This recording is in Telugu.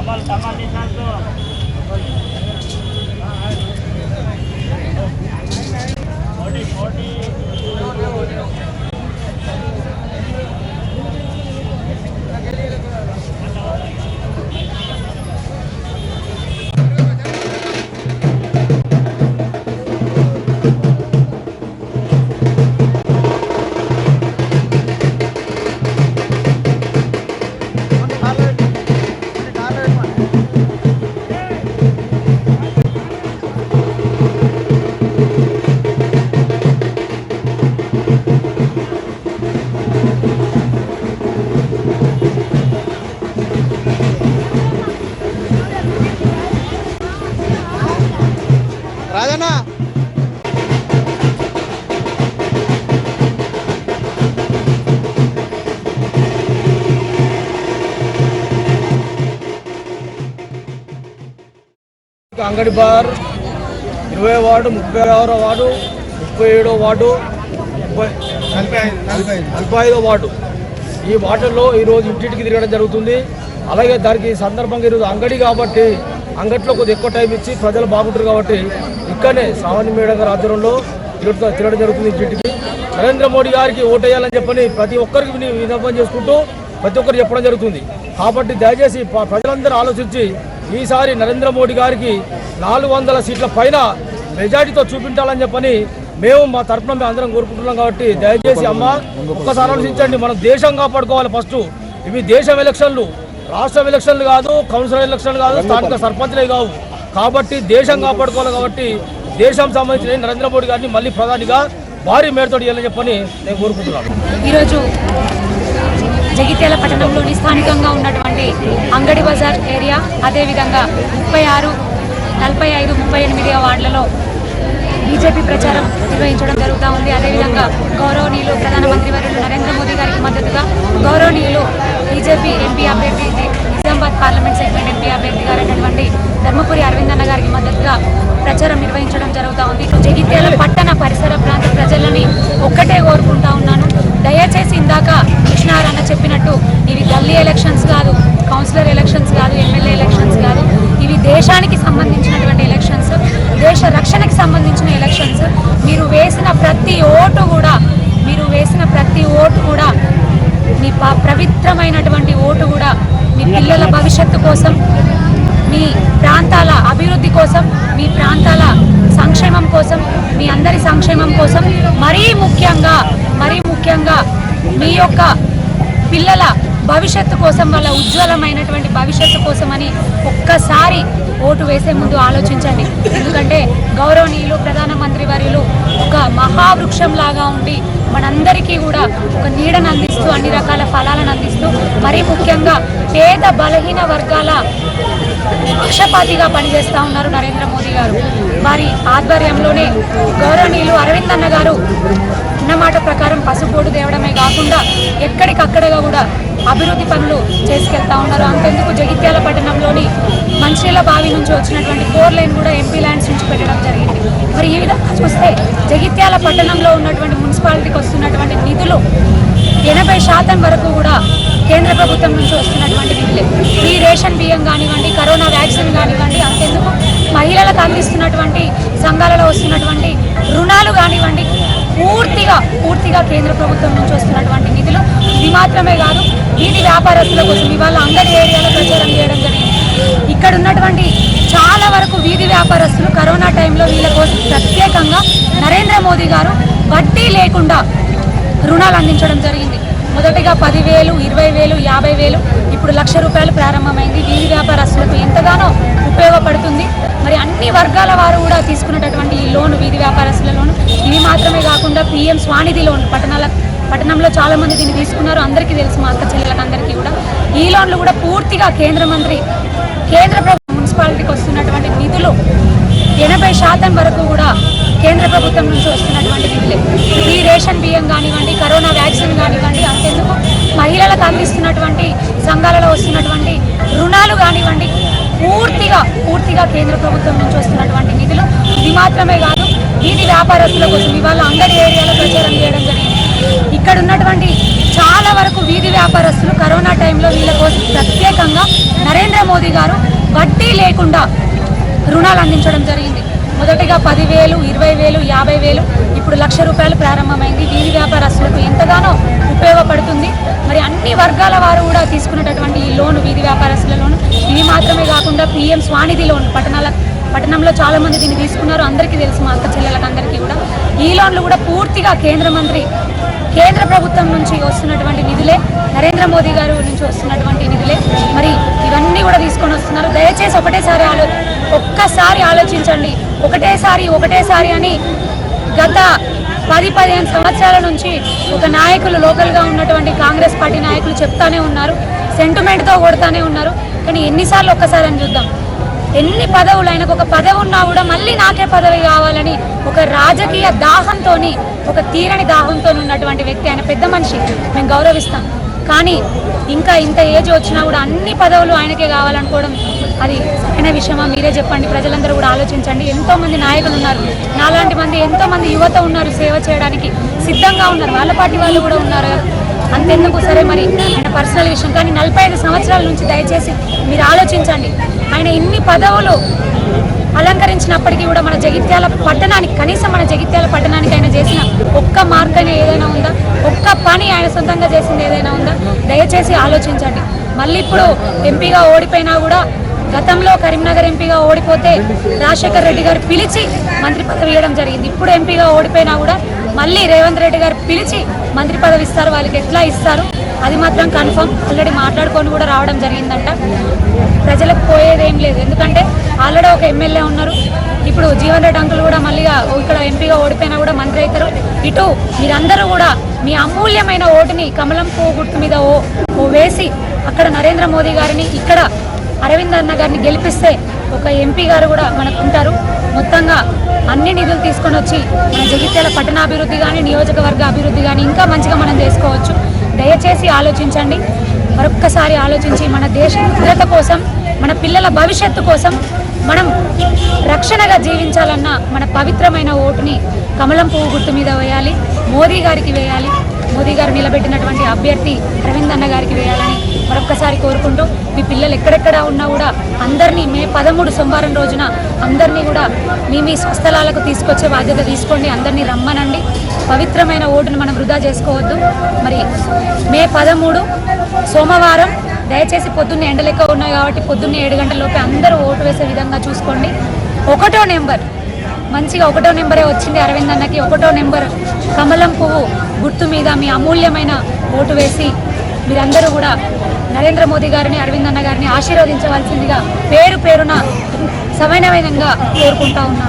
రాజన్న అంగడి బార్ 20వ వార్డు 36వ వార్డు 37వ వార్డు 45వ వార్డు ఈ వార్డుల్లో ఈరోజు ఇంటింటికి తిరగడం జరుగుతుంది. అలాగే దానికి సందర్భంగా ఈరోజు అంగడి కాబట్టి అంగట్లో కొద్దిగా ఎక్కువ టైం ఇచ్చి ప్రజలు బాగుంటారు కాబట్టి ఇక్కడనే శ్రావణి మేడం గారి ఆధ్వర్యంలో తిరగడం జరుగుతుంది. ఇంటింటికి నరేంద్ర మోడీ గారికి ఓటేయాలని చెప్పని ప్రతి ఒక్కరికి విన్నపం చేసుకుంటూ ప్రతి ఒక్కరు చెప్పడం జరుగుతుంది. కాబట్టి దయచేసి ప్రజలందరూ ఆలోచించి ఈసారి నరేంద్ర మోడీ గారికి 400 సీట్ల పైన మెజార్టీతో చూపించాలని చెప్పని మేము మా తరఫున మేము అందరం కోరుకుంటున్నాం. కాబట్టి దయచేసి అమ్మ ఒక్కసారి ఆలోచించండి. మనం దేశం కాపాడుకోవాలి. ఫస్ట్ ఇవి దేశం ఎలక్షన్లు, రాష్ట్ర ఎలక్షన్లు కాదు, కౌన్సిలర్ ఎలక్షన్లు కాదు, స్థానిక సర్పంచ్లే కావు. కాబట్టి దేశం కాపాడుకోవాలి. కాబట్టి దేశం సంబంధించిన నరేంద్ర మోడీ గారిని మళ్ళీ ప్రధానిగా భారీ మేరతో ఇవ్వాలని చెప్పని నేను కోరుకుంటున్నాను. ఈరోజు జగిత్యాల పట్టణంలోని స్థానికంగా ఉన్నటువంటి అంగడి బజార్ ఏరియా, అదేవిధంగా 36, 45, 38 వార్డులలో బీజేపీ ప్రచారం నిర్వహించడం జరుగుతూ ఉంది. అదేవిధంగా గౌరవనీయులు ప్రధానమంత్రి వర్యులు నరేంద్ర మోదీ గారికి మద్దతుగా గౌరవనీయులు బీజేపీ ఎంపీ అభ్యర్థి నిజామాబాద్ పార్లమెంట్ సెగ్మెంట్ ఎంపీ అభ్యర్థి గారైనటువంటి ధర్మపురి అరవింద్ అన్న గారికి మద్దతుగా ప్రచారం నిర్వహించడం జరుగుతూ ఉంది. జగిత్యాల పట్టణ పరిసర ప్రాంత ప్రజలని ఒక్కటే కోరుకుంటా ఉన్నాను, దయచేసి ఇందాక కృష్ణారాయణ చెప్పినట్టు ఇవి గల్లీ ఎలక్షన్స్ కాదు, కౌన్సిలర్ ఎలక్షన్స్ కాదు, ఎమ్మెల్యే ఎలక్షన్స్ కాదు, ఇవి దేశానికి సంబంధించినటువంటి ఎలక్షన్స్, దేశ రక్షణకి సంబంధించిన ఎలక్షన్స్. మీరు వేసిన ప్రతి ఓటు కూడా మీ పవిత్రమైనటువంటి ఓటు కూడా మీ పిల్లల భవిష్యత్తు కోసం, మీ ప్రాంతాల అభివృద్ధి కోసం, మీ ప్రాంతాల సంక్షేమం కోసం, మీ అందరి సంక్షేమం కోసం, మరీ ముఖ్యంగా మీ యొక్క పిల్లల భవిష్యత్తు కోసం, వాళ్ళ ఉజ్వలమైనటువంటి భవిష్యత్తు కోసమని ఒక్కసారి ఓటు వేసే ముందు ఆలోచించండి. ఎందుకంటే గౌరవనీయులు ప్రధానమంత్రి వర్యులు ఒక మహావృక్షంలాగా ఉండి మనందరికీ కూడా ఒక నీడను అందిస్తూ, అన్ని రకాల ఫలాలను అందిస్తూ, మరీ ముఖ్యంగా పేద బలహీన వర్గాల పక్షపాతిగా పనిచేస్తూ ఉన్నారు నరేంద్ర మోదీ గారు. వారి ఆధ్వర్యంలోనే గౌరవనీయులు అరవింద్ అన్న గారు అన్నమాట ప్రకారం పసుపోటు తేవడమే కాకుండా ఎక్కడికక్కడగా కూడా అభివృద్ధి పనులు చేసుకెళ్తా ఉన్నారు. అంతెందుకు జగిత్యాల పట్టణంలోని మంచిర్యాల బావి నుంచి వచ్చినటువంటి 4 లైన్ కూడా ఎంపీ ల్యాండ్స్ నుంచి పెట్టడం జరిగింది. మరి ఈ విధంగా చూస్తే జగిత్యాల పట్టణంలో ఉన్నటువంటి మున్సిపాలిటీకి వస్తున్నటువంటి నిధులు 80% వరకు కూడా కేంద్ర ప్రభుత్వం నుంచి వస్తున్నటువంటి నిధులే. ఈ రేషన్ బియ్యం కానివ్వండి, కరోనా వ్యాక్సిన్ కానివ్వండి, అంతెందుకు మహిళలకు అందిస్తున్నటువంటి సంఘాలలో వస్తున్నటువంటి రుణాలు కానివ్వండి, పూర్తిగా కేంద్ర ప్రభుత్వం నుంచి వస్తున్నటువంటి నిధులు. ఇది మాత్రమే కాదు, వీధి వ్యాపారస్తుల కోసం ఇవాళ అంగడి ఏరియాలో ప్రచారం చేయడం జరిగింది. ఇక్కడ ఉన్నటువంటి చాలా వరకు వీధి వ్యాపారస్తులు కరోనా టైంలో వీళ్ళ కోసం ప్రత్యేకంగా నరేంద్ర మోదీ గారు వడ్డీ లేకుండా రుణాలు అందించడం జరిగింది. మొదటిగా 10,000, 20,000, 50,000, ఇప్పుడు ₹1,00,000 ప్రారంభమైంది. వీధి వ్యాపారస్తులకు ఎంతగానో ఉపయోగపడుతుంది. మరి అన్ని వర్గాల వారు కూడా తీసుకున్నటువంటి ఈ లోను, వీధి వ్యాపారస్తుల లోను, ఇవి మాత్రమే కాకుండా PM స్వానిధి లోన్ పట్టణంలో చాలా మంది దీన్ని తీసుకున్నారు, అందరికీ తెలుసు, మా అక్క చెల్లెలకు అందరికీ కూడా. ఈ లోన్లు కూడా పూర్తిగా కేంద్ర ప్రభుత్వం మున్సిపాలిటీకి వస్తున్నటువంటి నిధులు 80% వరకు కూడా కేంద్ర ప్రభుత్వం నుంచి వస్తున్నటువంటి నిధులే. ఈ రేషన్ బియ్యం కానివ్వండి, కరోనా వ్యాక్సిన్ కానివ్వండి, అంతెందుకు మహిళలకు అందిస్తున్నటువంటి సంఘాలలో వస్తున్నటువంటి రుణాలు కానివ్వండి, పూర్తిగా కేంద్ర ప్రభుత్వం నుంచి వస్తున్నటువంటి నిధులు. ఇది మాత్రమే కాదు, వీధి వ్యాపారస్తుల కోసం ఇవాళ అంగడి ఏరియాలో ప్రచారం చేయడం జరిగింది. ఇక్కడ ఉన్నటువంటి చాలా వరకు వీధి వ్యాపారస్తులు కరోనా టైంలో వీళ్ళ కోసం ప్రత్యేకంగా నరేంద్ర మోదీ గారు వడ్డీ లేకుండా రుణాలు అందించడం జరిగింది. మొదటిగా 10,000, 20,000, 50,000, ఇప్పుడు ₹1,00,000 ప్రారంభమైంది. వీధి వ్యాపారస్తులకు ఎంతగానో ఉపయోగపడుతుంది. మరి అన్ని వర్గాల వారు కూడా తీసుకున్నటువంటి ఈ లోను, వీధి వ్యాపారస్తుల లోను, ఇది మాత్రమే కాకుండా PM స్వానిధి లోన్ పట్టణంలో చాలా మంది దీన్ని తీసుకున్నారు. అందరికీ తెలుసు, మా అక్క చెల్లెలకు అందరికీ కూడా. ఈ లోన్లు కూడా పూర్తిగా కేంద్ర ప్రభుత్వం నుంచి వస్తున్నటువంటి నిధులే, నరేంద్ర మోదీ గారు నుంచి వస్తున్నటువంటి నిధులే. మరి ఇవన్నీ కూడా తీసుకొని వస్తున్నారు. దయచేసి ఒక్కసారి ఆలోచించండి. ఒకటేసారి అని గత 10-15 సంవత్సరాల నుంచి ఒక నాయకులు, లోకల్గా ఉన్నటువంటి కాంగ్రెస్ పార్టీ నాయకులు చెప్తానే ఉన్నారు, సెంటిమెంట్తో కొడతానే ఉన్నారు. కానీ ఎన్నిసార్లు ఒక్కసారి అని చూద్దాం. ఎన్ని పదవులు, ఆయనకు ఒక పదవి ఉన్నా కూడా మళ్ళీ నాకే పదవి కావాలని ఒక రాజకీయ దాహంతో, ఒక తీరని దాహంతో ఉన్నటువంటి వ్యక్తి. ఆయన పెద్ద మనిషి, మేము గౌరవిస్తాం. కానీ ఇంకా ఇంత ఏజ్ వచ్చినా కూడా అన్ని పదవులు ఆయనకే కావాలనుకోవడం అది సరైన విషయమా? మీరే చెప్పండి. ప్రజలందరూ కూడా ఆలోచించండి. ఎంతోమంది నాయకులు ఉన్నారు, నాలాంటి మంది ఎంతోమంది యువత ఉన్నారు, సేవ చేయడానికి సిద్ధంగా ఉన్నారు. వాళ్ళ పార్టీ వాళ్ళు కూడా ఉన్నారు కదా. అంతెందుకు, సరే మరి ఆయన పర్సనల్ విషయం. కానీ 45 సంవత్సరాల నుంచి దయచేసి మీరు ఆలోచించండి. ఆయన ఇన్ని పదవులు అలంకరించినప్పటికీ కూడా మన జగిత్యాల పట్టణానికి, కనీసం మన జగిత్యాల పట్టణానికి ఆయన చేసిన ఒక్క మార్గం ఏదైనా ఉందా? ఒక్క పని ఆయన సొంతంగా చేసింది ఏదైనా ఉందా? దయచేసి ఆలోచించండి. మళ్ళీ ఇప్పుడు ఎంపీగా ఓడిపోయినా కూడా, గతంలో కరీంనగర్ ఎంపీగా ఓడిపోతే రాజశేఖర్ రెడ్డి గారు పిలిచి మంత్రి పదవి ఇవ్వడం జరిగింది. ఇప్పుడు ఎంపీగా ఓడిపోయినా కూడా మళ్ళీ రేవంత్ రెడ్డి గారు పిలిచి మంత్రి పదవి ఇస్తారు. వాళ్ళకి ఎట్లా ఇస్తారు అది మాత్రం కన్ఫర్మ్. ఆల్రెడీ మాట్లాడుకొని కూడా రావడం జరిగిందంట. ప్రజలకు పోయేదేం లేదు, ఎందుకంటే ఆల్రెడీ ఒక ఎమ్మెల్యే ఉన్నారు. ఇప్పుడు జీవన్ రెడ్డి అంకుల్ కూడా మళ్ళీ ఇక్కడ ఎంపీగా ఓడిపోయినా కూడా మంత్రి అవుతారు. ఇటు మీరందరూ కూడా మీ అమూల్యమైన ఓటుని కమలం పువ్వు గుర్తు మీద ఓ వేసి అక్కడ నరేంద్ర మోదీ గారిని, ఇక్కడ అరవింద్ అన్న గారిని గెలిపిస్తే ఒక ఎంపీ గారు కూడా మనకు ఉంటారు. మొత్తంగా అన్ని నిధులు తీసుకొని వచ్చి మన జగిత్యాల పట్టణాభివృద్ధి కానీ, నియోజకవర్గ అభివృద్ధి కానీ ఇంకా మంచిగా మనం చేసుకోవచ్చు. దయచేసి ఆలోచించండి. మరొక్కసారి ఆలోచించి మన దేశ భద్రత కోసం, మన పిల్లల భవిష్యత్తు కోసం మనం రక్షణగా జీవించాలన్న మన పవిత్రమైన ఓటుని కమలం పువ్వు గుర్తు మీద వేయాలి. మోదీ గారికి వేయాలి. మోదీ గారు నిలబెట్టినటువంటి అభ్యర్థి అరవింద్ అన్న గారికి వేయాలని మరొక్కసారి కోరుకుంటూ, మీ పిల్లలు ఎక్కడెక్కడ ఉన్నా కూడా అందరినీ మే 13 సోమవారం రోజున అందరినీ కూడా మీ స్వస్థలాలకు తీసుకొచ్చే బాధ్యత తీసుకోండి. అందరినీ రమ్మనండి. పవిత్రమైన ఓటును మనం వృధా చేసుకోవద్దు. మరి మే 13 సోమవారం దయచేసి పొద్దున్నే ఎండలెక్క ఉన్నాయి కాబట్టి పొద్దున్నే 7 గంటలలోపే అందరూ ఓటు వేసే విధంగా చూసుకోండి. 1వ నెంబర్ మంచిగా 1వ నెంబరే వచ్చింది అరవింద్ అన్నకి. 1వ నెంబర్ కమలం పువ్వు గుర్తు మీద మీ అమూల్యమైన ఓటు వేసి మీరందరూ కూడా నరేంద్ర మోదీ గారిని, అరవింద్ అన్న గారిని ఆశీర్వదించవలసిందిగా పేరున సవినయంగా కోరుకుంటా ఉన్నాను.